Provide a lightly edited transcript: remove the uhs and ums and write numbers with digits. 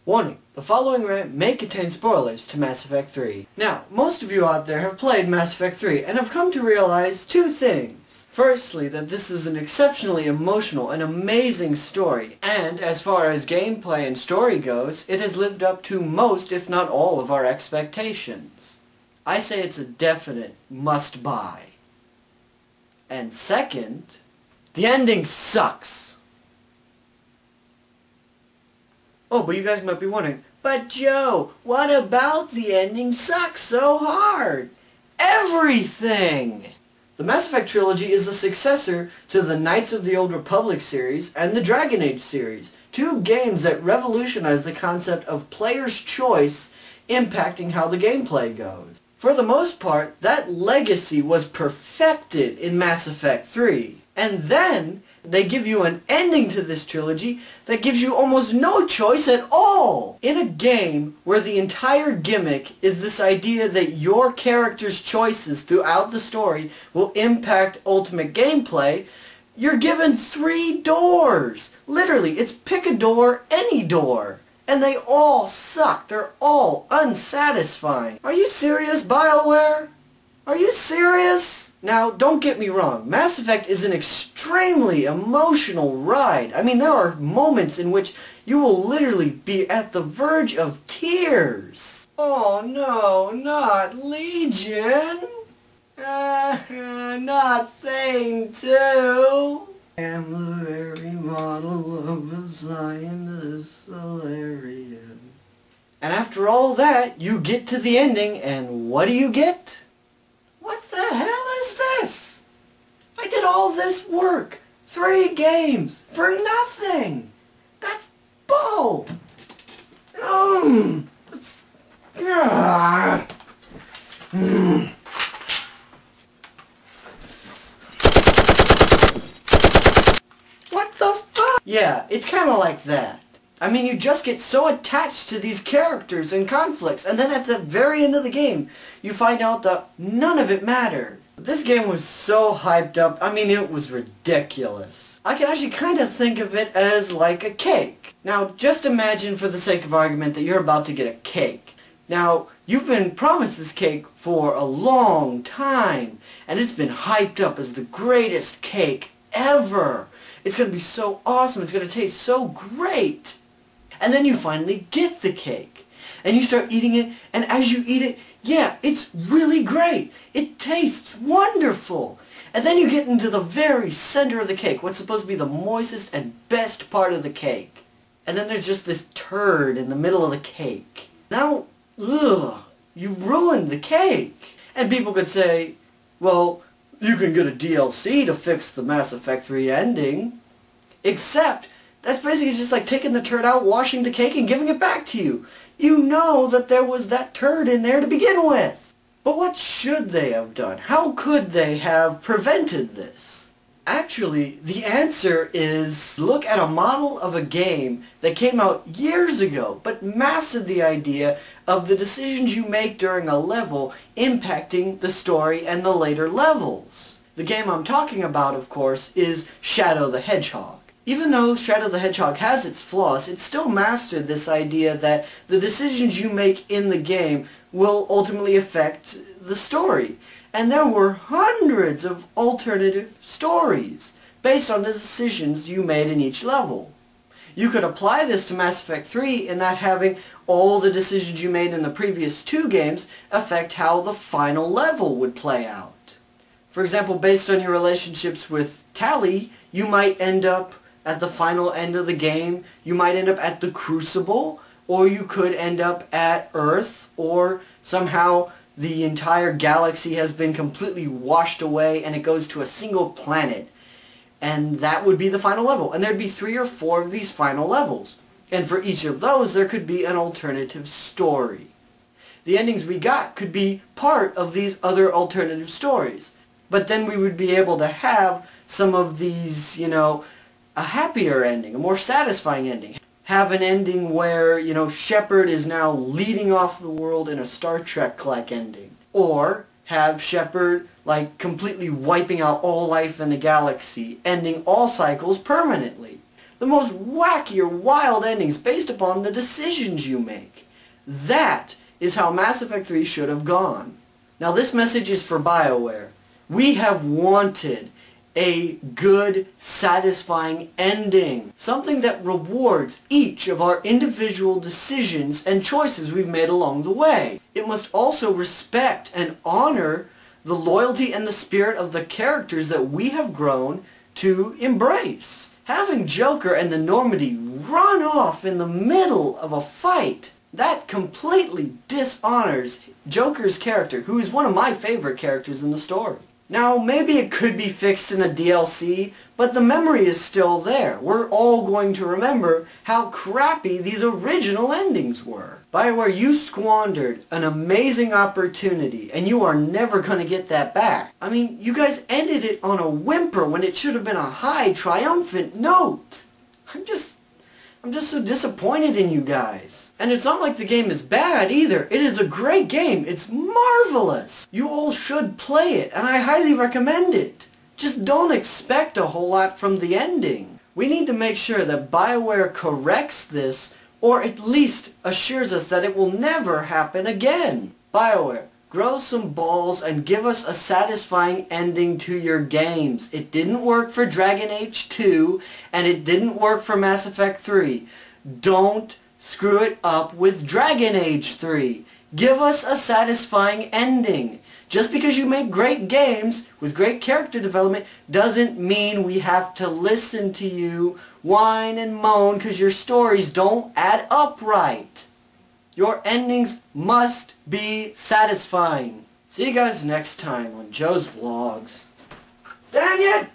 Warning, the following rant may contain spoilers to Mass Effect 3. Now, most of you out there have played Mass Effect 3 and have come to realize two things. Firstly, that this is an exceptionally emotional and amazing story, and as far as gameplay and story goes, it has lived up to most, if not all, of our expectations. I say it's a definite must-buy. And second, the ending sucks. Oh, but you guys might be wondering, but Joe, what about the ending sucks so hard? Everything! The Mass Effect trilogy is the successor to the Knights of the Old Republic series and the Dragon Age series, two games that revolutionized the concept of player's choice impacting how the gameplay goes. For the most part, that legacy was perfected in Mass Effect 3. And then, they give you an ending to this trilogy that gives you almost no choice at all! In a game where the entire gimmick is this idea that your character's choices throughout the story will impact ultimate gameplay, you're given 3 doors! Literally, it's pick a door, any door! And they all suck. They're all unsatisfying. Are you serious, BioWare? Are you serious? Now, don't get me wrong. Mass Effect is an extremely emotional ride. I mean, there are moments in which you will literally be at the verge of tears. Oh no, not Legion. Not Thane too. I am the very model of a scientist, Solarian. And after all that, you get to the ending, and what do you get? What the hell is this? I did all this work, 3 games, for nothing! That's bull! What the fuck? Yeah, it's kinda like that. I mean, you just get so attached to these characters and conflicts, and then at the very end of the game, you find out that none of it mattered. This game was so hyped up, I mean, it was ridiculous. I can actually kind of think of it as like a cake. Now, just imagine for the sake of argument that you're about to get a cake. Now, you've been promised this cake for a long time, and it's been hyped up as the greatest cake ever. It's going to be so awesome, it's going to taste so great. And then you finally get the cake. And you start eating it, and as you eat it, yeah, it's really great. It tastes wonderful. And then you get into the very center of the cake, what's supposed to be the moistest and best part of the cake. And then there's just this turd in the middle of the cake. Now, ugh, you've ruined the cake. And people could say, well, you can get a DLC to fix the Mass Effect 3 ending. Except, that's basically just like taking the turd out, washing the cake, and giving it back to you. You know that there was that turd in there to begin with. But what should they have done? How could they have prevented this? Actually, the answer is look at a model of a game that came out years ago, but mastered the idea of the decisions you make during a level impacting the story and the later levels. The game I'm talking about, of course, is Shadow the Hedgehog. Even though Shadow the Hedgehog has its flaws, it still mastered this idea that the decisions you make in the game will ultimately affect the story. And there were hundreds of alternative stories based on the decisions you made in each level. You could apply this to Mass Effect 3 in that having all the decisions you made in the previous 2 games affect how the final level would play out. For example, based on your relationships with Tali, you might end up at the final end of the game, you might end up at the Crucible, or you could end up at Earth, or somehow the entire galaxy has been completely washed away and it goes to a single planet. And that would be the final level. And there'd be 3 or 4 of these final levels. And for each of those, there could be an alternative story. The endings we got could be part of these other alternative stories. But then we would be able to have some of these, you know, a happier ending, a more satisfying ending. Have an ending where, you know, Shepard is now leading off the world in a Star Trek-like ending. Or have Shepard, like, completely wiping out all life in the galaxy, ending all cycles permanently. The most wacky or wild endings based upon the decisions you make. That is how Mass Effect 3 should have gone. Now this message is for BioWare. We have wanted a good, satisfying ending. Something that rewards each of our individual decisions and choices we've made along the way. It must also respect and honor the loyalty and the spirit of the characters that we have grown to embrace. Having Joker and the Normandy run off in the middle of a fight, that completely dishonors Joker's character, who is one of my favorite characters in the story. Now, maybe it could be fixed in a DLC, but the memory is still there. We're all going to remember how crappy these original endings were. BioWare, you squandered an amazing opportunity, and you are never going to get that back. I mean, you guys ended it on a whimper when it should have been a high, triumphant note. I'm just so disappointed in you guys. And it's not like the game is bad either. It is a great game. It's marvelous. You all should play it, and I highly recommend it. Just don't expect a whole lot from the ending. We need to make sure that BioWare corrects this, or at least assures us that it will never happen again. BioWare, grow some balls and give us a satisfying ending to your games. It didn't work for Dragon Age 2, and it didn't work for Mass Effect 3. Don't screw it up with Dragon Age 3. Give us a satisfying ending. Just because you make great games with great character development doesn't mean we have to listen to you whine and moan because your stories don't add up right. Your endings must be satisfying. See you guys next time on Joe's Vlogs. Dang it!